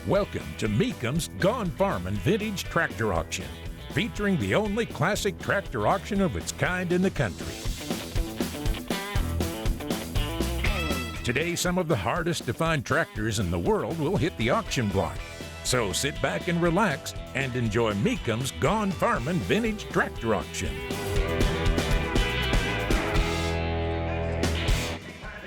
Welcome to Mecum's Gone Farmin' Vintage Tractor Auction, featuring the only classic tractor auction of its kind in the country. Today, some of the hardest to find tractors in the world will hit the auction block. So sit back and relax and enjoy Mecum's Gone Farmin' Vintage Tractor Auction.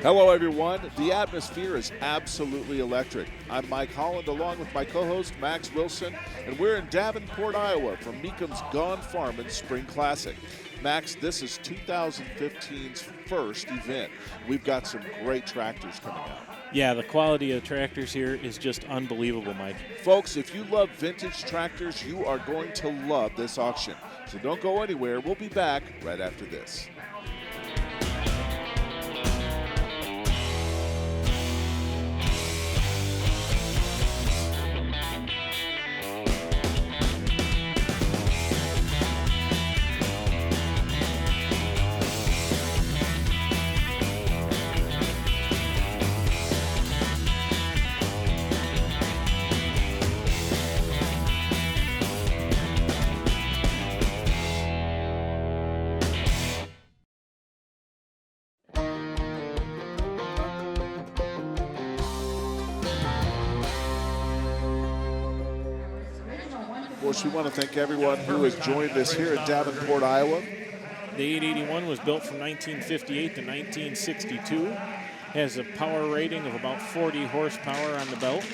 Hello everyone, the atmosphere is absolutely electric. I'm Mike Holland along with my co-host Max Wilson, and we're in Davenport, Iowa for Mecum's Gone Farmin' Spring Classic. Max, this is 2015's first event. We've got some great tractors coming out. Yeah, the quality of tractors here is just unbelievable, Mike. Folks, if you love vintage tractors, you are going to love this auction. So don't go anywhere. We'll be back right after this. Of course, we want to thank everyone who has joined us here at Davenport, Iowa. The 881 was built from 1958 to 1962. Has a power rating of about 40 horsepower on the belt.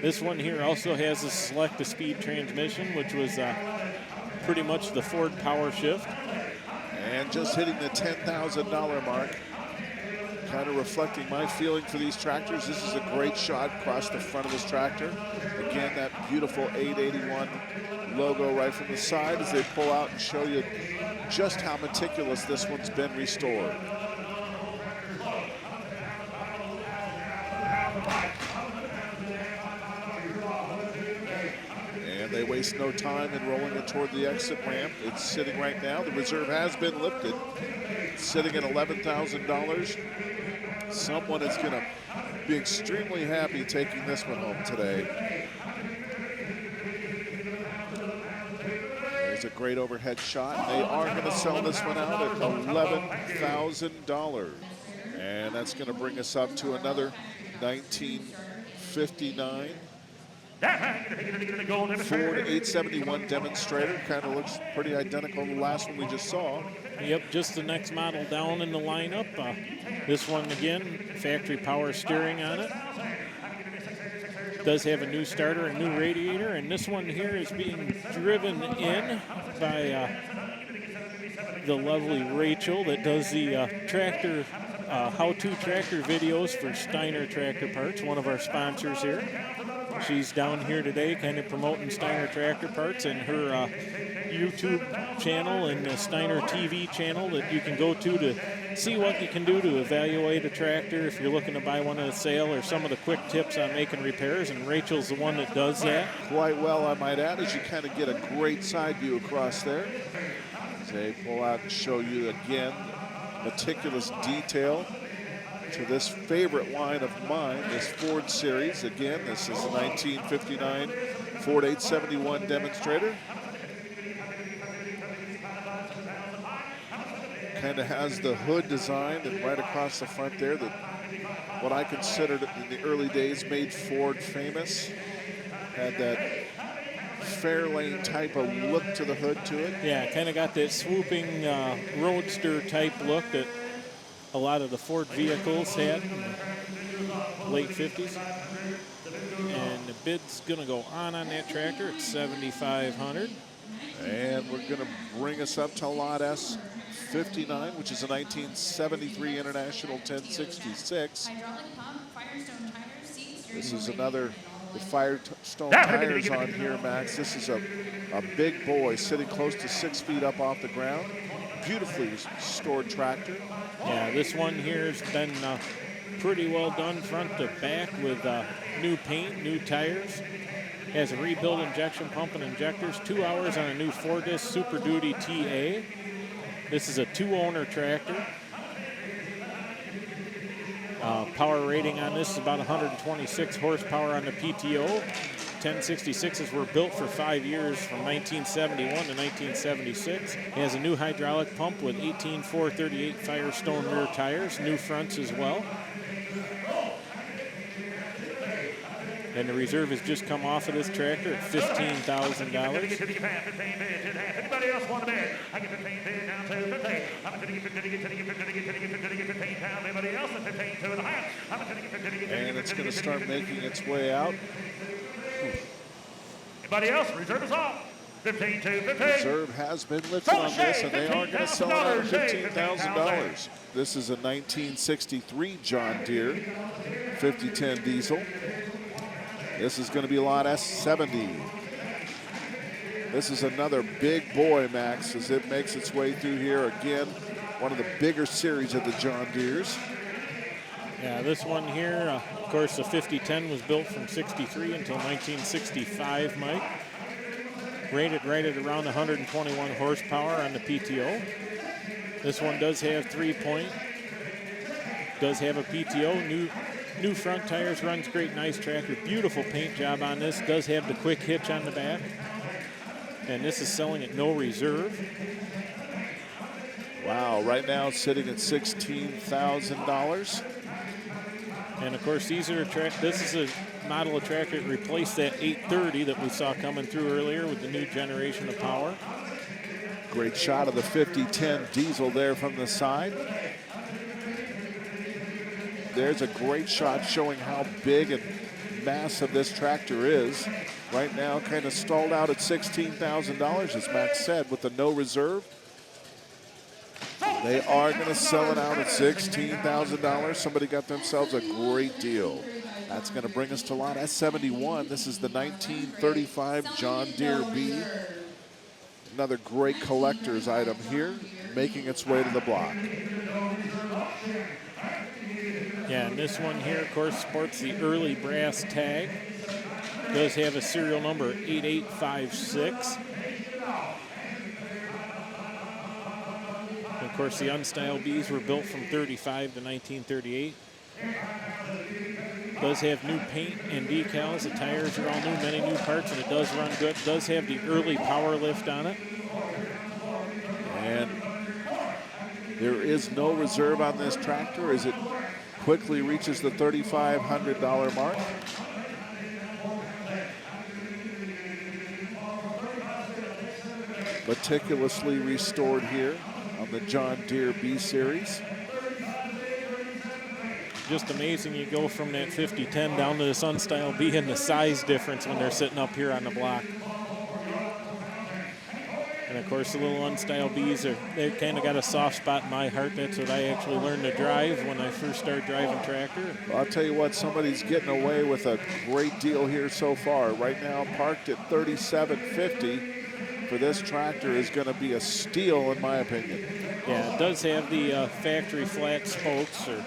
This one here also has a select-to-speed transmission, which was pretty much the Ford Power Shift. And just hitting the $10,000 mark, kind of reflecting my feeling for these tractors. This is a great shot across the front of this tractor. Again, that beautiful 881 logo right from the side as they pull out and show you just how meticulous this one's been restored. And they waste no time in rolling it toward the exit ramp. It's sitting right now. The reserve has been lifted. It's sitting at $11,000. Someone is going to be extremely happy taking this one home today. There's a great overhead shot. They are going to sell this one out at $11,000. And that's going to bring us up to another 1959 Ford 871 demonstrator. Kind of looks pretty identical to the last one we just saw. Yep, just the next model down in the lineup. This one, again, factory power steering on it. Does have a new starter, a new radiator, and this one here is being driven in by the lovely Rachel that does the tractor, how-to tractor videos for Steiner Tractor Parts, one of our sponsors here. She's down here today kind of promoting Steiner Tractor Parts and her YouTube channel and the RFD-TV channel that you can go to see what you can do to evaluate a tractor if you're looking to buy one at a sale, or some of the quick tips on making repairs, and Rachel's the one that does that. Quite well, I might add, as you kind of get a great side view across there. As they pull out and show you again meticulous detail to this favorite line of mine, this Ford series. Again, this is a 1959 Ford 871 demonstrator. Kind of has the hood design, and right across the front there, that what I considered in the early days made Ford famous. Had that Fairlane type of look to the hood to it. Yeah, kind of got that swooping roadster type look that a lot of the Ford vehicles had in the late 50s. And the bid's gonna go on that tractor at $7,500. And we're gonna bring us up to lot S59, which is a 1973 International 1066. This is another, the Firestone tires on here, Max. This is a big boy sitting close to 6 feet up off the ground. Beautifully restored tractor. Yeah, this one here has been pretty well done front to back with new paint, new tires. Has a rebuilt injection pump and injectors, 2 hours on a new 4-disc Super Duty TA. This is a 2-owner tractor. Power rating on this is about 126 horsepower on the PTO. 1066s were built for 5 years from 1971 to 1976. It has a new hydraulic pump with 18-438 Firestone rear tires, new fronts as well. And the reserve has just come off of this tractor at $15,000. Anybody else want to bid? I get 15 bid down to 15. I'm going to get 15 pound. Anybody else at 15 to the half? I'm going to get 15. And it's going to start making its way out. Anybody else? Reserve is off. 15 to 15. Reserve has been lifted on this, and they are going to sell it out at $15,000. This is a 1963 John Deere 5010 diesel. This is going to be lot S70. This is another big boy, Max, as it makes its way through here. Again, one of the bigger series of the John Deeres. Yeah, this one here, of course, the 5010 was built from 63 until 1965, Mike. Rated right at around 121 horsepower on the PTO. This one does have 3-point, does have a PTO, new front tires, runs great, nice tractor, beautiful paint job on this, does have the quick hitch on the back. And this is selling at no reserve. Wow, right now it's sitting at $16,000. And of course, these are this is a model of tractor that replaced that 830 that we saw coming through earlier with the new generation of power. Great shot of the 5010 diesel there from the side. There's a great shot showing how big and massive this tractor is. Right now, kind of stalled out at $16,000, as Max said, with the no reserve. They are going to sell it out at $16,000. Somebody got themselves a great deal. That's going to bring us to lot S71. This is the 1935 John Deere B. Another great collector's item here, making its way to the block. Yeah, and this one here, of course, sports the early brass tag. Does have a serial number 8856. And of course, the unstyled Bs were built from 35 to 1938. Does have new paint and decals. The tires are all new, many new parts, and it does run good. Does have the early power lift on it. And there is no reserve on this tractor as it quickly reaches the $3,500 mark. Meticulously restored here on the John Deere B series. Just amazing, you go from that 5010 down to this unstyled B and the size difference when they're sitting up here on the block. And of course, the little unstyled Bs they've kind of got a soft spot in my heart. That's what I actually learned to drive when I first started driving tractor. Well, I'll tell you what, somebody's getting away with a great deal here so far. Right now, parked at $3,750 for this tractor is going to be a steal, in my opinion. Yeah, it does have the factory flat spokes, or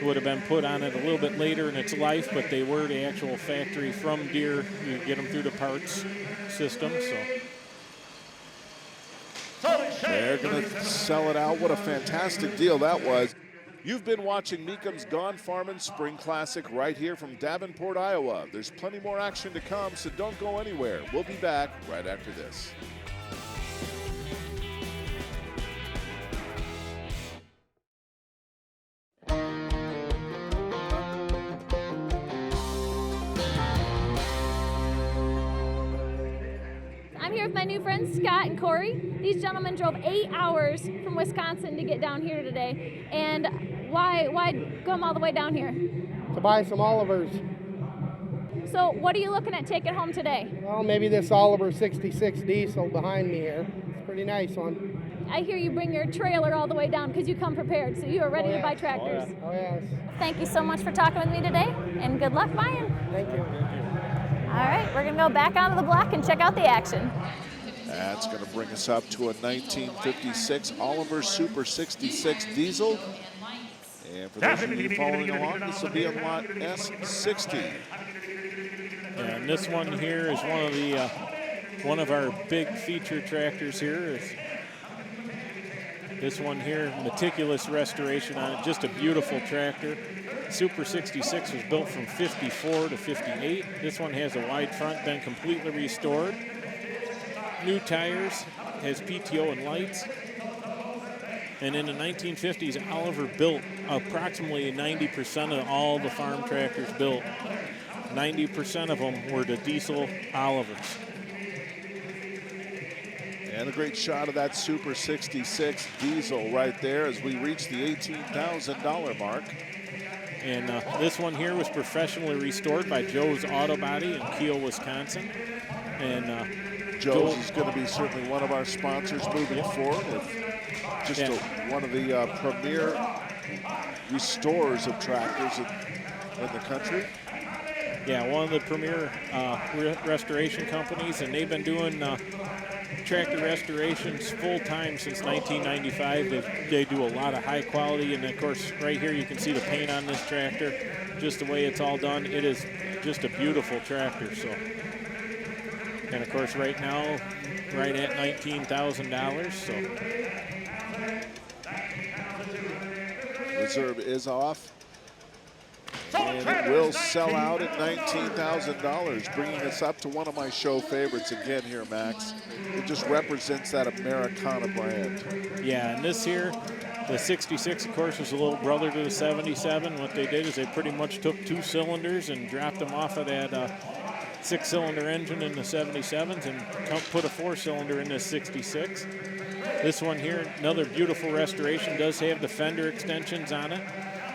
would have been put on it a little bit later in its life, but they were the actual factory from Deere. You get them through the parts system, so. They're going to sell it out. What a fantastic deal that was. You've been watching Mecum's Gone Farmin' Spring Classic right here from Davenport, Iowa. There's plenty more action to come, so don't go anywhere. We'll be back right after this. I'm here with my new friends, Scott and Corey. These gentlemen drove 8 hours from Wisconsin to get down here today. And why come all the way down here? To buy some Olivers. So what are you looking at taking home today? Well, maybe this Oliver 66 diesel behind me here. It's a pretty nice one. I hear you bring your trailer all the way down because you come prepared, so you are ready to buy tractors. Oh, yes. Thank you so much for talking with me today, and good luck buying. Thank you. All right, we're going to go back onto the block and check out the action. That's going to bring us up to a 1956 Oliver Super 66 diesel. And for those of you following along, this will be on lot S60. And this one here is one of our big feature tractors here. This one here, meticulous restoration on it, just a beautiful tractor. Super 66 was built from 54 to 58. This one has a wide front, been completely restored. New tires, has PTO and lights. And in the 1950s, Oliver built approximately 90% of all the farm tractors built. 90% of them were the diesel Olivers. And a great shot of that Super 66 diesel right there as we reach the $18,000 mark. And this one here was professionally restored by Joe's Auto Body in Kiel, Wisconsin. And Joe's is going to be certainly one of our sponsors moving forward. Just one of the premier restorers of tractors in the country. Yeah, one of the premier restoration companies, and they've been doing tractor restorations full-time since 1995. They do a lot of high quality, and of course right here you can see the paint on this tractor, just the way it's all done. It is just a beautiful tractor. So, and of course right now, right at $19,000. So reserve is off. And it will sell out at $19,000, bringing us up to one of my show favorites again here, Max. It just represents that Americana brand. Yeah, and this here, the 66, of course, was a little brother to the 77. What they did is they pretty much took 2 cylinders and dropped them off of that 6-cylinder engine in the 77s and put a 4-cylinder in the 66. This one here, another beautiful restoration, does have the fender extensions on it.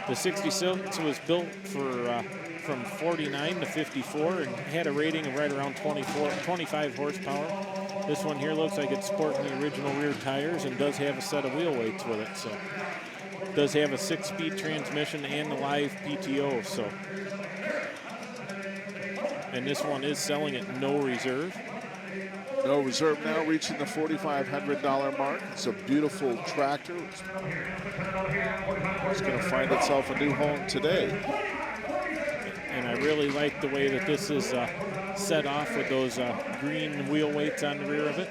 The 66 was built for from 49 to 54 and had a rating of right around 25 horsepower. This one here looks like it's sporting the original rear tires and does have a set of wheel weights with it. So it does have a 6-speed transmission and the live PTO. So, and this one is selling at no reserve. No reserve now, reaching the $4,500 mark. It's a beautiful tractor. It's going to find itself a new home today. And I really like the way that this is set off with those green wheel weights on the rear of it.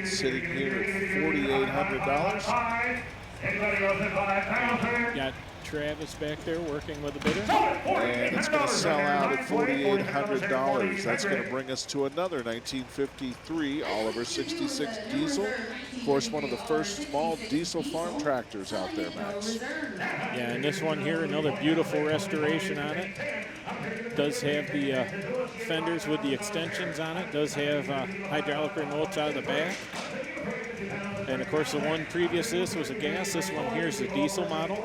Sitting here at $4,800. Got Travis back there working with the bidder. And it's going to sell out at $4,800. That's going to bring us to another 1953 Oliver 66 diesel. Of course, one of the first small diesel farm tractors out there, Max. Yeah, and this one here, another beautiful restoration on it. Does have the fenders with the extensions on it. Does have hydraulic remotes out of the back. And of course, the one previous to this was a gas. This one here is the diesel model.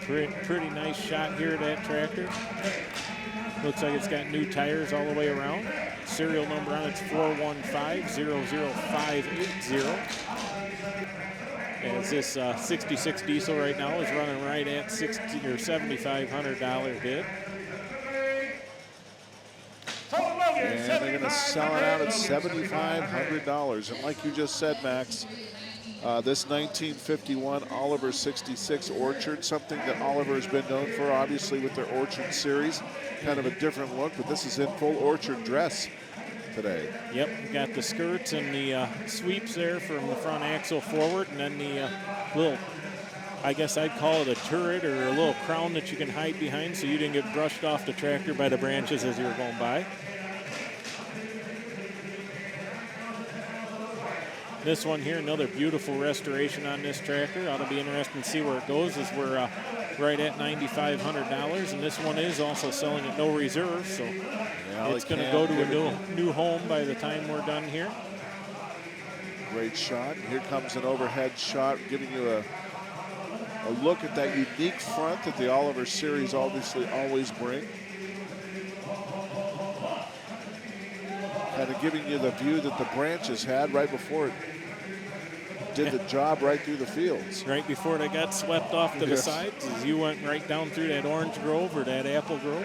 Pretty nice shot here of that tractor. Looks like it's got new tires all the way around. Serial number on it's 415-00580. As this 66 diesel right now is running right at $60 or $7,500 bid. And they're going to sell it out at $7,500. And like you just said, Max, this 1951 Oliver 66 Orchard, something that Oliver has been known for, obviously, with their Orchard series. Kind of a different look, but this is in full Orchard dress today. Yep, we got the skirts and the sweeps there from the front axle forward, and then the little, I guess I'd call it a turret or a little crown that you can hide behind so you didn't get brushed off the tractor by the branches as you were going by. This one here, another beautiful restoration on this tractor. Ought to be interesting to see where it goes, as we're right at $9,500, and this one is also selling at no reserve, so it's going to go to a new home by the time we're done here. Great shot. Here comes an overhead shot, giving you a look at that unique front that the Oliver series obviously always bring. Kind of giving you the view that the branches had right before it did the job right through the fields. Right before they got swept off to the sides, as you went right down through that orange grove or that apple grove.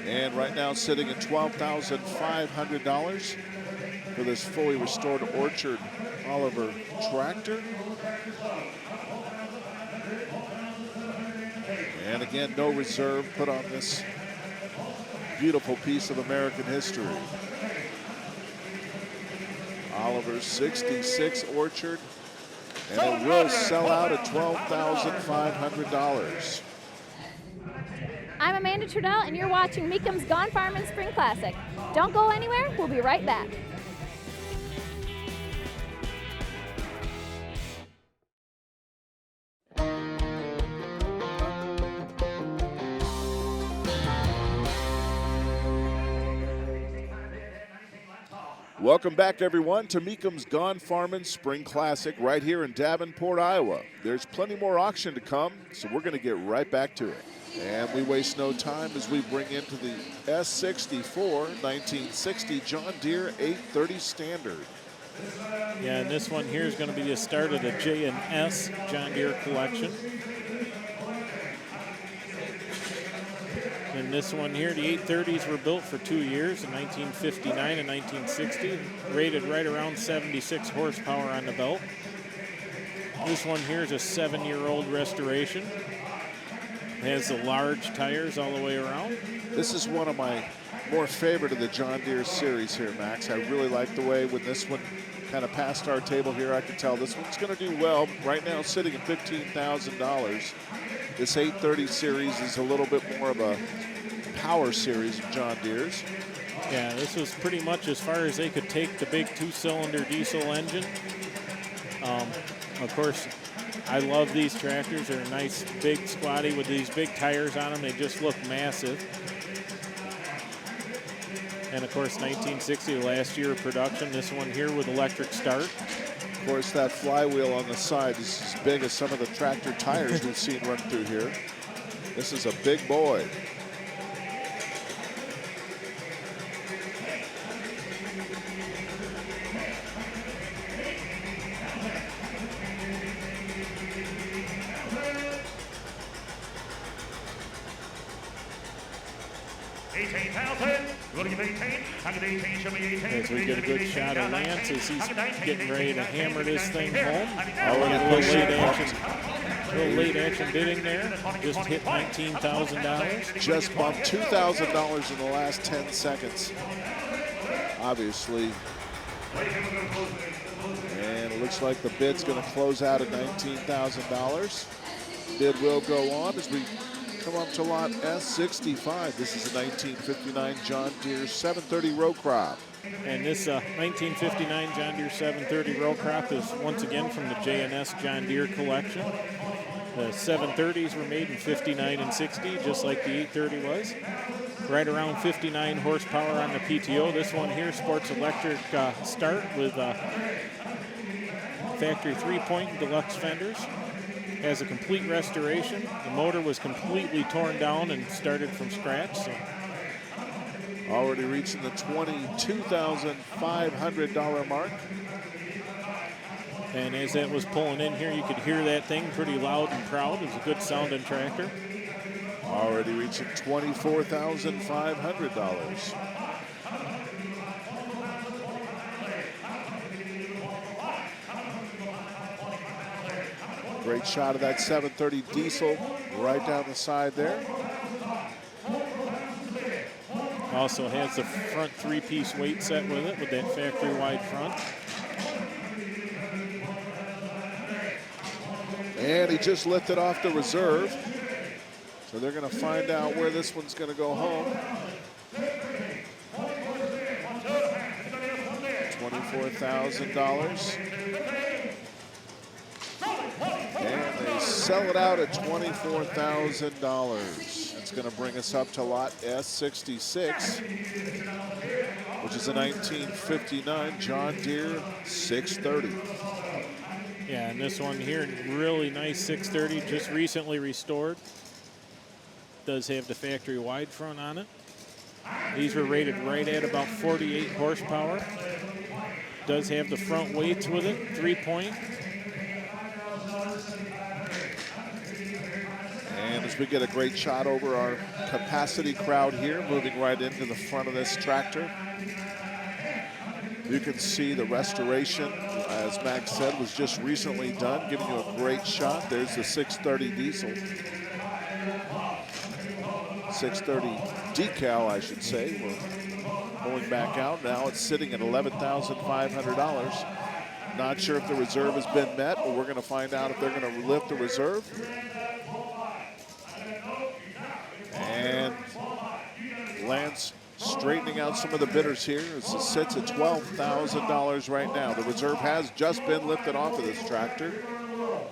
And right now sitting at $12,500 for this fully restored Orchard Oliver tractor. And again, no reserve put on this beautiful piece of American history. Oliver's 66 Orchard, and it will sell out at $12,500. I'm Amanda Trudell, and you're watching Mecum's Gone Farmin' Spring Classic. Don't go anywhere, we'll be right back. Welcome back, everyone, to Mecum's Gone Farmin' Spring Classic right here in Davenport, Iowa. There's plenty more auction to come, so we're going to get right back to it. And we waste no time as we bring into the S64 1960 John Deere 830 Standard. Yeah, and this one here is going to be the start of the JNS John Deere collection. And this one here, the 830s were built for 2 years, in 1959 and 1960, rated right around 76 horsepower on the belt. This one here is a 7-year-old restoration. It has the large tires all the way around. This is one of my more favorite of the John Deere series here, Max. I really like the way when this one kind of passed our table here, I could tell this one's going to do well. Right now sitting at $15,000. This 830 series is a little bit more of a power series of John Deere's. Yeah, this was pretty much as far as they could take the big 2-cylinder diesel engine. Of course, I love these tractors. They're nice, big, squatty with these big tires on them. They just look massive. And of course, 1960, the last year of production. This one here with electric start. Of course, that flywheel on the side is as big as some of the tractor tires we've seen run through here. This is a big boy. As we get a good shot of Lance as he's getting ready to hammer this thing home. Already A little late action bidding there. Just hit $19,000. Just bumped $2,000 in the last 10 seconds. Obviously. And it looks like the bid's going to close out at $19,000. Bid will go on as we come up to lot S65. This is a 1959 John Deere 730 row crop. And this 1959 John Deere 730 row crop is once again from the JNS John Deere collection. The 730s were made in 59 and 60, just like the 830 was. Right around 59 horsepower on the PTO. This one here sports electric start with factory 3-point deluxe fenders. Has a complete restoration. The motor was completely torn down and started from scratch. So. Already reaching the $22,500 mark. And as that was pulling in here, you could hear that thing pretty loud and proud. It was a good sounding tractor. Already reaching $24,500. Great shot of that 730 diesel right down the side there. Also has the front 3-piece weight set with it, with that factory wide front. And he just lifted off the reserve. So they're going to find out where this one's going to go home. $24,000. And they sell it out at $24,000. It's going to bring us up to lot S66, which is a 1959 John Deere 630. Yeah, and this one here, really nice 630, just recently restored. Does have the factory wide front on it. These were rated right at about 48 horsepower. Does have the front weights with it, 3-point. And as we get a great shot over our capacity crowd here, moving right into the front of this tractor. You can see the restoration, as Max said, was just recently done, giving you a great shot. There's the 630 diesel. 630 decal, I should say. We're going back out. Now it's sitting at $11,500. Not sure if the reserve has been met, but we're going to find out if they're going to lift the reserve. And Lance straightening out some of the bidders here. It sits at $12,000 right now. The reserve has just been lifted off of this tractor.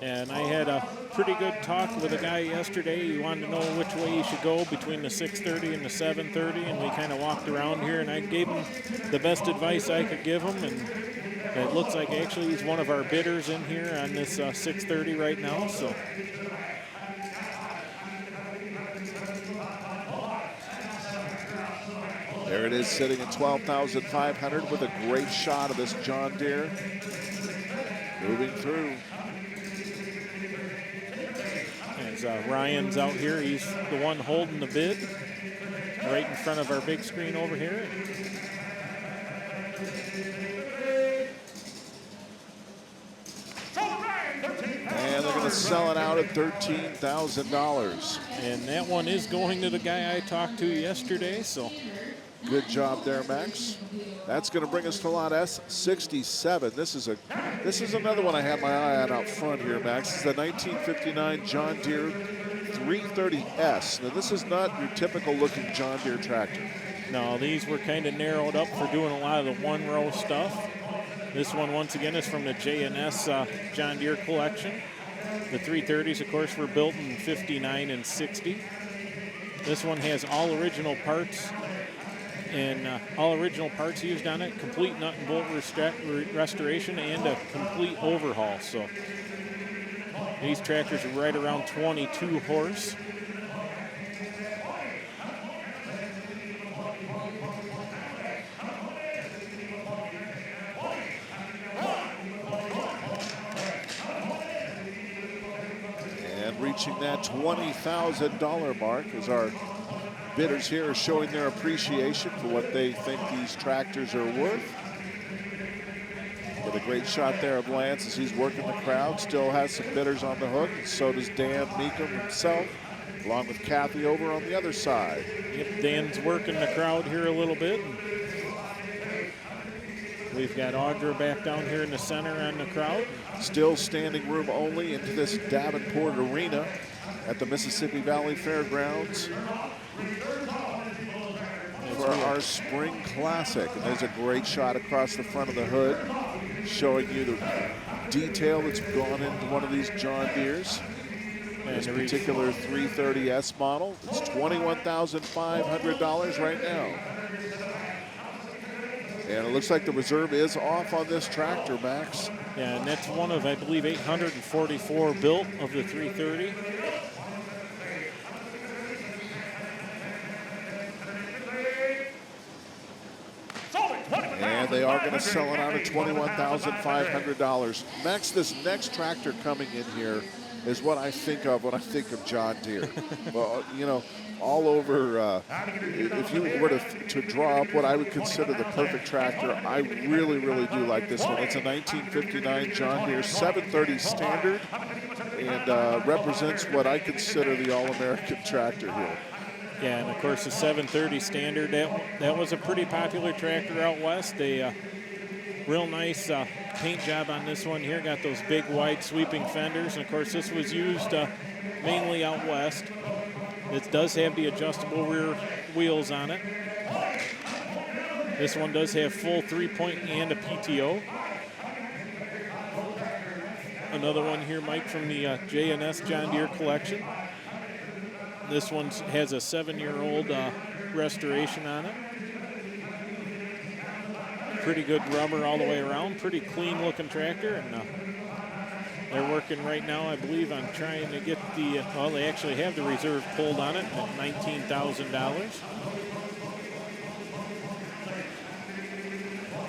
And I had a pretty good talk with a guy yesterday. He wanted to know which way he should go between the 630 and the 730, and we kind of walked around here, and I gave him the best advice I could give him, and it looks like actually he's one of our bidders in here on this 630 right now. So there it is, sitting at $12,500 with a great shot of this John Deere moving through. as Ryan's out here, he's the one holding the bid right in front of our big screen over here. And they're going to sell it out at $13,000. And that one is going to the guy I talked to yesterday, so. Good job there, Max. That's going to bring us to lot S67. This is another one I have my eye on out front here, Max. It's the 1959 John Deere 330S. Now, this is not your typical looking John Deere tractor. No, these were kind of narrowed up for doing a lot of the one-row stuff. This one, once again, is from the JNS John Deere collection. The 330s, of course, were built in 59 and 60. This one has all original parts and all original parts used on it, complete nut and bolt restoration, and a complete overhaul. So these tractors are right around 22 horse. And reaching that $20,000 mark as our bidders here are showing their appreciation for what they think these tractors are worth. Get a great shot there of Lance as he's working the crowd. Still has some bidders on the hook, and so does Dan Mecum himself, along with Kathy over on the other side. Yep, Dan's working the crowd here a little bit. We've got Audra back down here in the center on the crowd. Still standing room only into this Davenport arena at the Mississippi Valley Fairgrounds for our Spring Classic. And there's a great shot across the front of the hood showing you the detail that's gone into one of these John Deeres. This particular 330S model, it's $21,500 right now. And it looks like the reserve is off on this tractor, Max. Yeah, and that's one of, I believe, 844 built of the 330. And they are going to sell it out at $21,500. Max, this next tractor coming in here is what I think of when I think of John Deere. Well, you know, all over, if you were to draw up what I would consider the perfect tractor, I really, really do like this one. It's a 1959 John Deere 730 Standard and represents what I consider the all-American tractor here. Yeah, and of course the 730 Standard, that was a pretty popular tractor out west. A real nice paint job on this one here. Got those big wide sweeping fenders, and of course this was used mainly out west. It does have the adjustable rear wheels on it. This one does have full 3-point and a PTO. Another one here, Mike, from the JNS John Deere collection. This one has a 7-year-old restoration on it. Pretty good rubber all the way around. Pretty clean looking tractor. And they're working right now, I believe, on trying to get the, well, they actually have the reserve pulled on it at $19,000.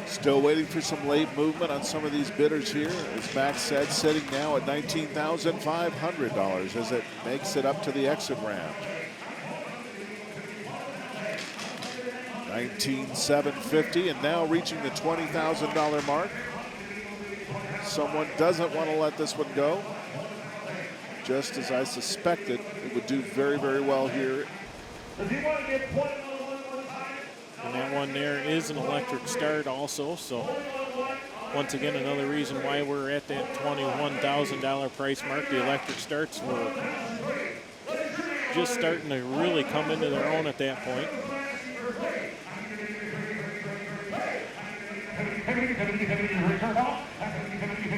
Still waiting for some late movement on some of these bidders here. As Max said, sitting now at $19,500 as it makes it up to the exit ramp. $19,750 and now reaching the $20,000 mark. Someone doesn't want to let this one go. Just as I suspected, it would do very, very well here. And that one there is an electric start also, so once again another reason why we're at that $21,000 price mark. The electric starts were just starting to really come into their own at that point.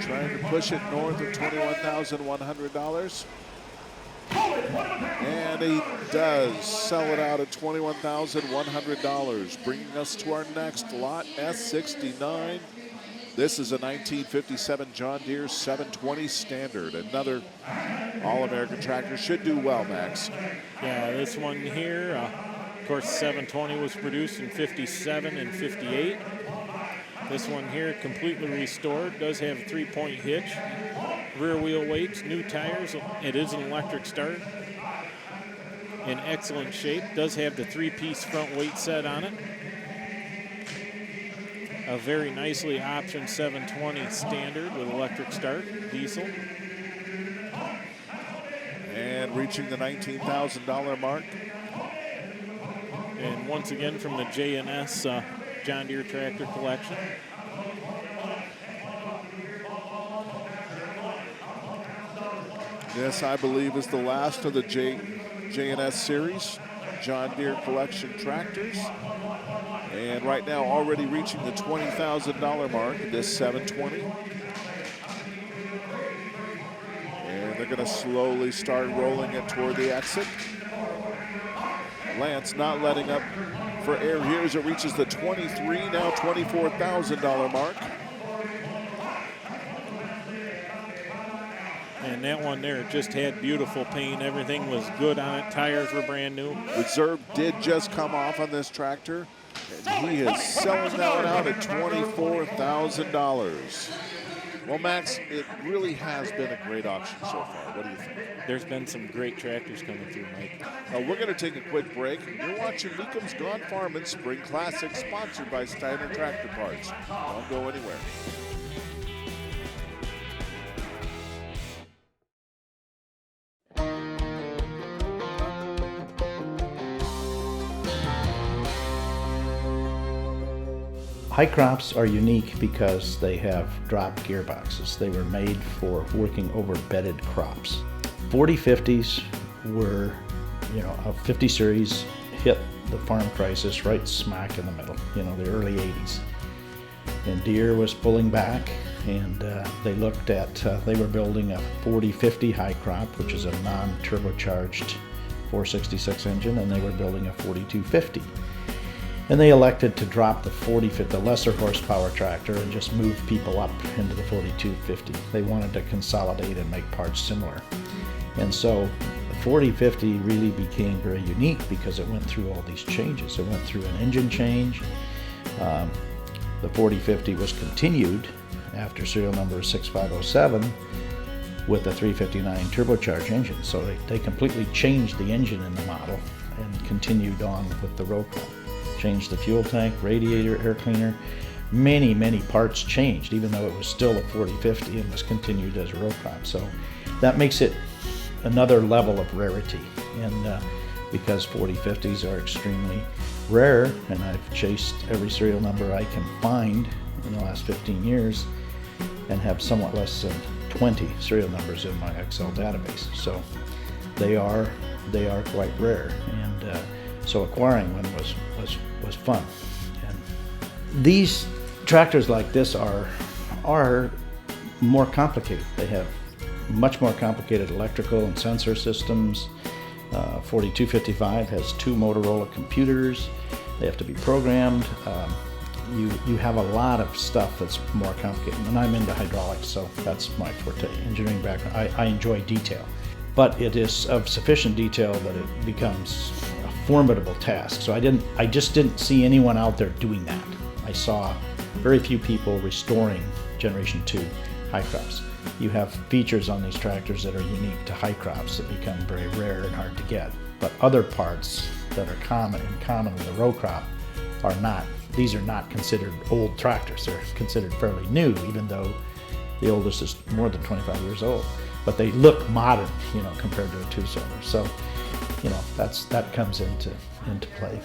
Trying to push it north of $21,100. And he does sell it out at $21,100, bringing us to our next lot, S69. This is a 1957 John Deere 720 Standard. Another All-American tractor. Should do well, Max. Yeah, this one here, of course, 720 was produced in 57 and 58. This one here, completely restored, does have a 3-point hitch, rear wheel weights, new tires. It is an electric start. In excellent shape, does have the 3-piece front weight set on it. A very nicely optioned 720 Standard with electric start, diesel. And reaching the $19,000 mark. And once again from the JNS John Deere tractor collection. This, I believe, is the last of the JNS series, John Deere collection tractors. And right now already reaching the $20,000 mark in this 720. And they're gonna slowly start rolling it toward the exit. Lance not letting up for air here as it reaches the $23,000, now $24,000 mark. And that one there just had beautiful paint. Everything was good on it. Tires were brand new. Reserve did just come off on this tractor. And he is selling that one out at $24,000. Well, Max, it really has been a great auction so far. What do you think? There's been some great tractors coming through, Mike. We're going to take a quick break. You're watching Mecum's Gone Farmin' Spring Classic, sponsored by Steiner Tractor Parts. Don't go anywhere. High crops are unique because they have drop gearboxes. They were made for working over bedded crops. 4050s were, a 50 series hit the farm crisis right smack in the middle, the early 80s. And Deere was pulling back, and they looked at, they were building a 4050 high crop, which is a non-turbocharged 466 engine, and they were building a 4250. And they elected to drop the 4050, the lesser horsepower tractor, and just move people up into the 4250. They wanted to consolidate and make parts similar. And so the 4050 really became very unique because it went through all these changes. It went through an engine change. The 4050 was continued after serial number 6507 with the 359 turbocharged engine. So they completely changed the engine in the model and continued on with the row crop. Changed the fuel tank, radiator, air cleaner. Many, many parts changed, even though it was still a 4050 and was continued as a row crop. So that makes it another level of rarity. And because 4050s are extremely rare, and I've chased every serial number I can find in the last 15 years and have somewhat less than 20 serial numbers in my Excel database. So they are quite rare. And so acquiring one was fun. And these tractors like this are more complicated. They have much more complicated electrical and sensor systems. 4255 has 2 Motorola computers. They have to be programmed. You have a lot of stuff that's more complicated. And I'm into hydraulics, so that's my forte, engineering background. I enjoy detail. But it is of sufficient detail that it becomes a formidable task. So I just didn't see anyone out there doing that. I saw very few people restoring Generation 2 high crops. You have features on these tractors that are unique to high crops that become very rare and hard to get. But other parts that are common with the row crop are not. These are not considered old tractors. They're considered fairly new, even though the oldest is more than 25 years old. But they look modern, compared to a two-cylinder. So, that comes into play.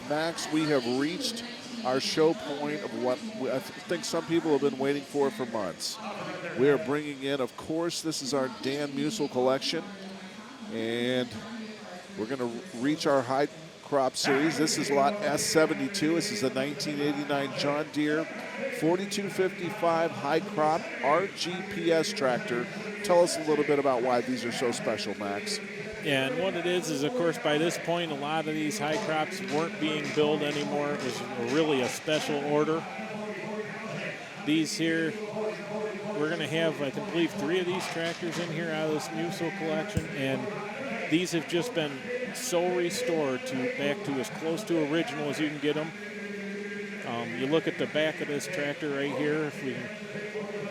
Max, we have reached our show point of what I think some people have been waiting for months. We are bringing in, of course, this is our Dan Musil collection, and we're going to reach our high crop series. This is lot S72. This is a 1989 John Deere 4255 high crop RGPS tractor. Tell us a little bit about why these are so special, Max. Yeah, and what it is, of course, by this point, a lot of these high crops weren't being built anymore. It was really a special order. These here, we're going to have, I believe, 3 of these tractors in here out of this Musil collection, and these have just been so restored back to as close to original as you can get them. You look at the back of this tractor right here. If we can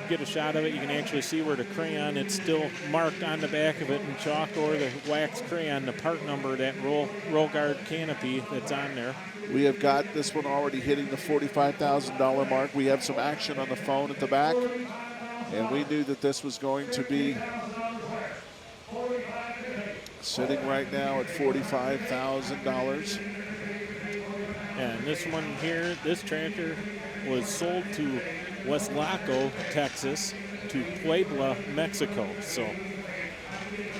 get a shot of it, you can actually see where the crayon, it's still marked on the back of it in chalk, or the wax crayon, the part number, that roll guard canopy that's on there. We have got this one already hitting the $45,000 mark. We have some action on the phone at the back, and we knew that this was going to be sitting right now at $45,000. And this one here, this tractor was sold to Westlaco, Texas, to Puebla, Mexico. So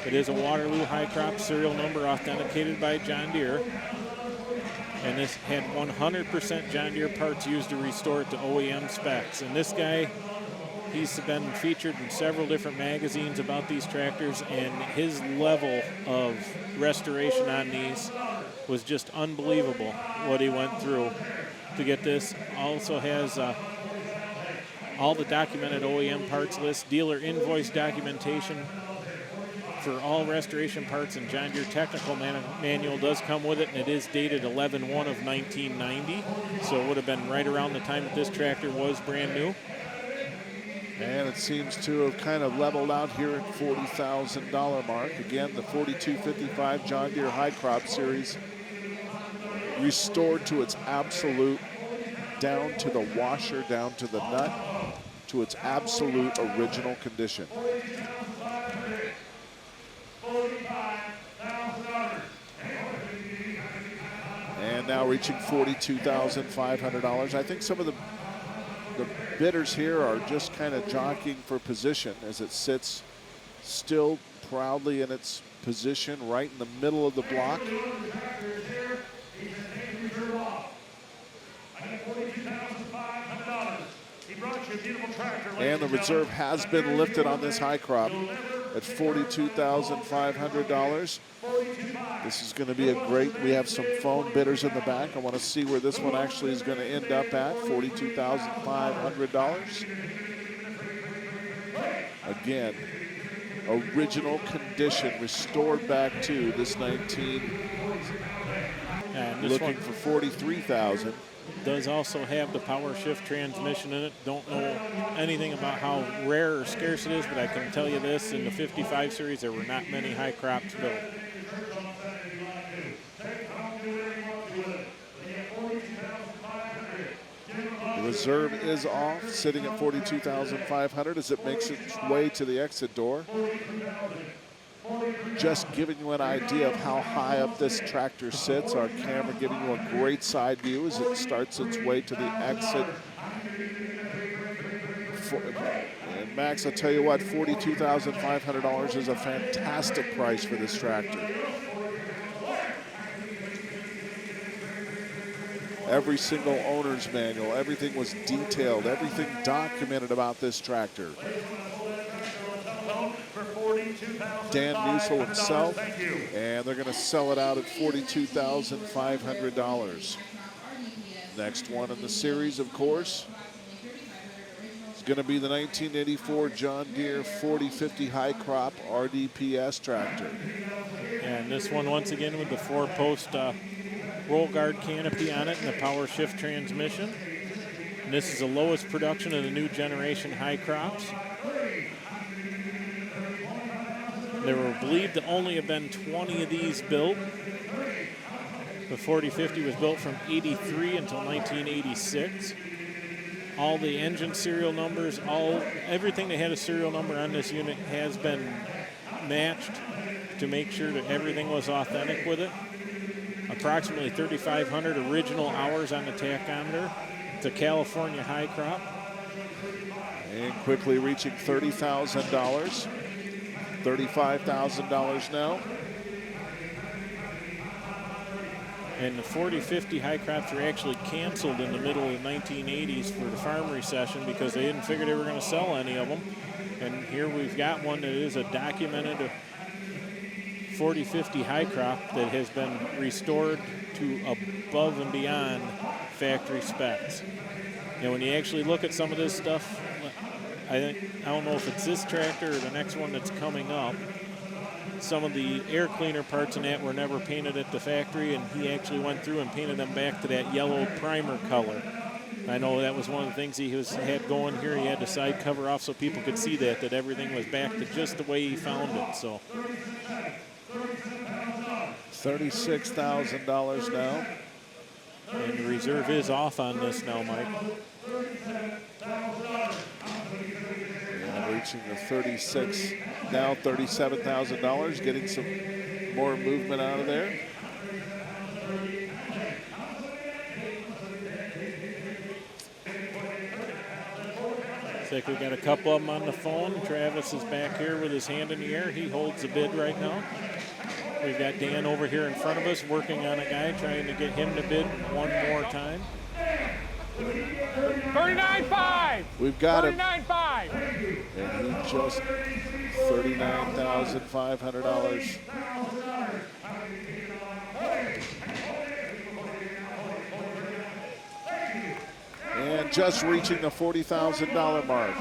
it is a Waterloo high crop serial number authenticated by John Deere. And this had 100% John Deere parts used to restore it to OEM specs. And this guy, he's been featured in several different magazines about these tractors, and his level of restoration on these was just unbelievable, what he went through to get this. Also has all the documented OEM parts list, dealer invoice documentation for all restoration parts, and John Deere technical manual does come with it, and it is dated 11/1 of 1990, so it would have been right around the time that this tractor was brand new. And it seems to have kind of leveled out here at $40,000 mark. Again, the 4255 John Deere High Crop Series restored to its absolute, down to the washer, down to the nut, to its absolute original condition. And now reaching $42,500. I think some of the bidders here are just kind of jockeying for position as it sits still proudly in its position right in the middle of the block. And the reserve has been lifted on this high crop at $42,500. This is going to be a great, we have some phone bidders in the back. I want to see where this one actually is going to end up at, $42,500. Again, original condition, restored back to this 19, and this looking one for $43,000. Does also have the power shift transmission in it. Don't know anything about how rare or scarce it is, but I can tell you this, in the 55 series, there were not many high crops built. The reserve is off, sitting at $42,500 as it makes its way to the exit door. Just giving you an idea of how high up this tractor sits. Our camera giving you a great side view as it starts its way to the exit. And Max, I'll tell you what, $42,500 is a fantastic price for this tractor. Every single owner's manual, everything was detailed, everything documented about this tractor. Dan Musil himself, and they're going to sell it out at $42,500. Next one in the series, of course, is going to be the 1984 John Deere 4050 High Crop RDPS tractor. And this one, once again, with the 4-post roll guard canopy on it and the power shift transmission. And this is the lowest production of the new generation high crops. There were believed to only have been 20 of these built. The 4050 was built from 83 until 1986. All the engine serial numbers, everything that had a serial number on this unit has been matched to make sure that everything was authentic with it. Approximately 3,500 original hours on the tachometer. It's a California high crop. And quickly reaching $30,000. $35,000 now. And the 4050 high crops were actually canceled in the middle of the 1980s for the farm recession because they didn't figure they were going to sell any of them. And here we've got one that is a documented 4050 high crop that has been restored to above and beyond factory specs. And when you actually look at some of this stuff, I don't know if it's this tractor or the next one that's coming up. Some of the air cleaner parts in that were never painted at the factory, and he actually went through and painted them back to that yellow primer color. I know that was one of the things he had going here. He had the side cover off so people could see that everything was back to just the way he found it. So $36,000 now. And the reserve is off on this now, Mike. Yeah, reaching the 36, now $37,000, getting some more movement out of there. Looks like we got a couple of them on the phone. Travis is back here with his hand in the air. He holds the bid right now. We've got Dan over here in front of us working on a guy, trying to get him to bid one more time. 39.5. We've got him. 39.5. And he just $39,500. And just reaching the $40,000 mark.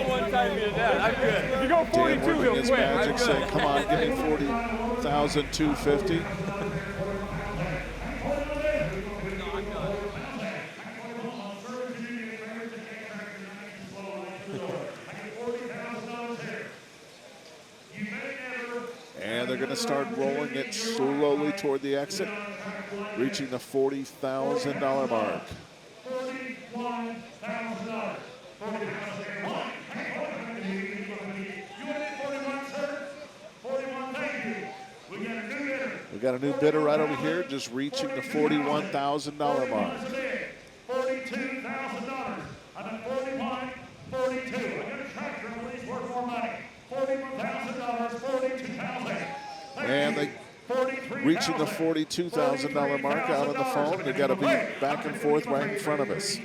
One time me to that. I'm good. If you go 42, Dan working he'll his quit. magic, saying, come on, give me $40,250. And they're going to start rolling it slowly toward the exit, reaching the $40,000 mark. We got a new bidder right over here, just reaching the $41,000 mark. $42,000. I'm at 41, 42. I got a tractor, please worth more money. $41,000, 42,000. And they reaching the $42,000 mark out on the phone. They've got to be back and forth right in front of us.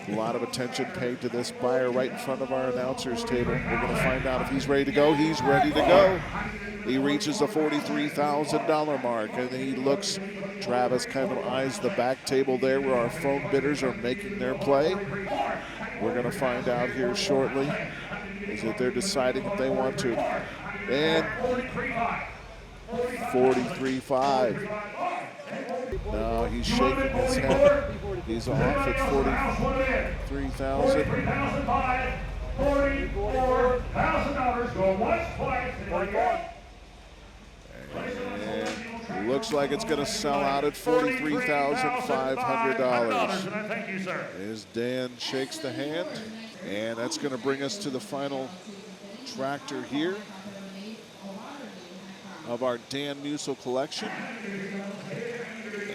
A lot of attention paid to this buyer right in front of our announcers table. We're going to find out if he's ready to go. He's ready to go. He reaches the $43,000 mark, and he looks, Travis kind of eyes the back table there where our phone bidders are making their play. We're going to find out here shortly is that they're deciding if they want to. And 43.5. No, he's shaking his head. He's off at 43,000. $44,000 go once, twice, 44. And looks like it's going to sell out at $43,500. Thank you, sir. As Dan shakes the hand, and that's going to bring us to the final tractor here of our Dan Musil collection.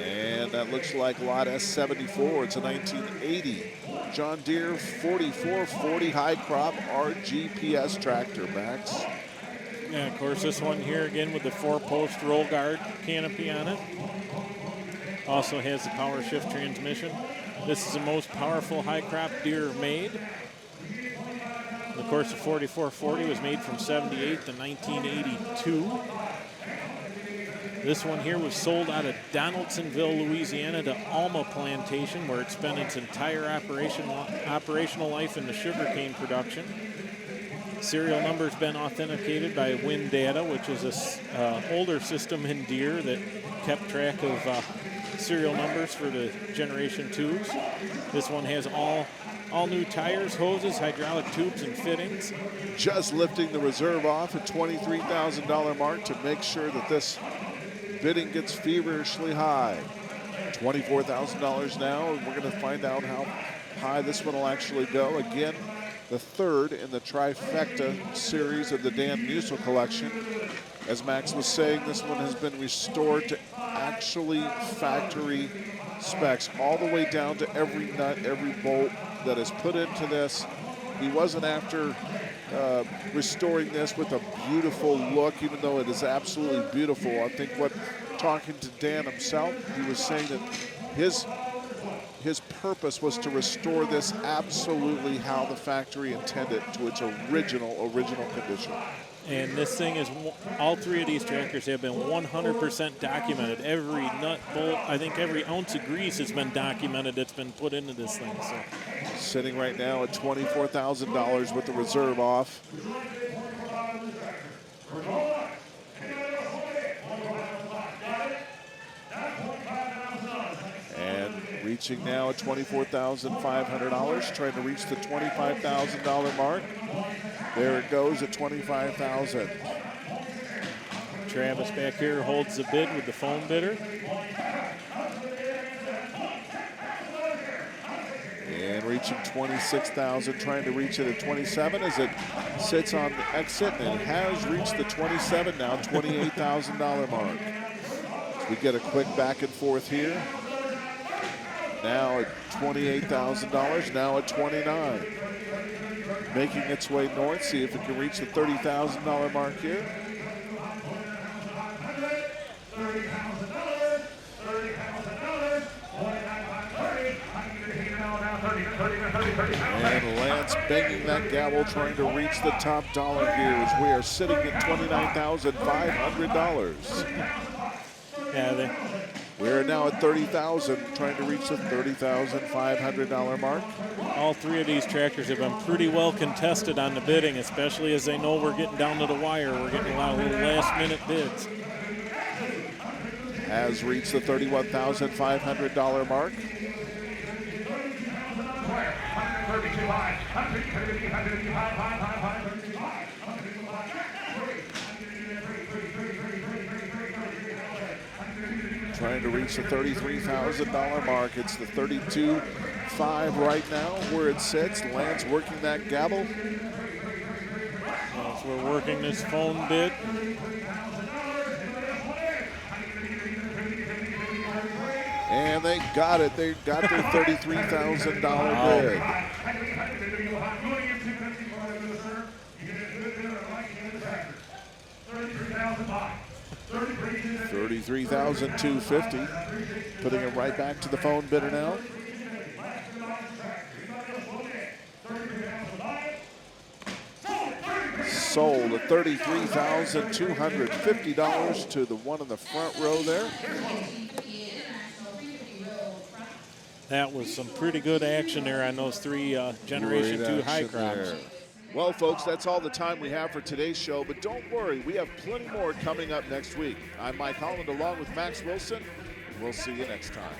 And that looks like lot S74. It's a 1980 John Deere 4440 high crop RGPS tractor, Max. Yeah, of course, this one here again with the 4-post roll guard canopy on it. Also has the power shift transmission. This is the most powerful high crop Deere made. And of course, the 4440 was made from 78 to 1982. This one here was sold out of Donaldsonville, Louisiana to Alma Plantation, where it spent its entire operational life in the sugarcane production. Serial number's been authenticated by Win Data, which is an older system in Deere that kept track of serial numbers for the Generation 2s. This one has all new tires, hoses, hydraulic tubes, and fittings. Just lifting the reserve off at $23,000 mark to make sure that this bidding gets feverishly high. $24,000 now, and we're going to find out how high this one will actually go. Again, the third in the trifecta series of the Dan Musil collection. As Max was saying, this one has been restored to actually factory specs, all the way down to every nut, every bolt that is put into this. He wasn't after restoring this with a beautiful look, even though it is absolutely beautiful. I think talking to Dan himself, he was saying that his purpose was to restore this absolutely how the factory intended, to its original condition. And this thing is, all three of these tractors have been 100% documented. Every nut, bolt, I think every ounce of grease has been documented that's been put into this thing. So, sitting right now at $24,000 with the reserve off. And reaching now at $24,500, trying to reach the $25,000 mark. There it goes at $25,000. Travis back here holds the bid with the phone bidder. And reaching $26,000, trying to reach it at $27 as it sits on the exit, and has reached the $27 now, $28,000 mark. So we get a quick back and forth here. Now at $28,000, now at $29,000. Making its way north, see if it can reach the $30,000 mark here. And Lance banging that gavel, trying to reach the top dollar here as we are sitting at $29,500. Yeah, we're now at $30,000, trying to reach the $30,500 mark. All three of these tractors have been pretty well contested on the bidding, especially as they know we're getting down to the wire. We're getting a lot of little last-minute bids. Has reached the $31,500 mark. Trying to reach the $33,000 mark. It's the $32,500 right now where it sits. Lance working that gavel. So we're working this phone bid. And they got it. They got their $33,000 bid. $33,250. Putting it right back to the phone bidder now. Sold at $33,250 to the one in the front row there. That was some pretty good action there on those three Generation 2 high crops. There. Well, folks, that's all the time we have for today's show, but don't worry, we have plenty more coming up next week. I'm Mike Holland along with Max Wilson, and we'll see you next time.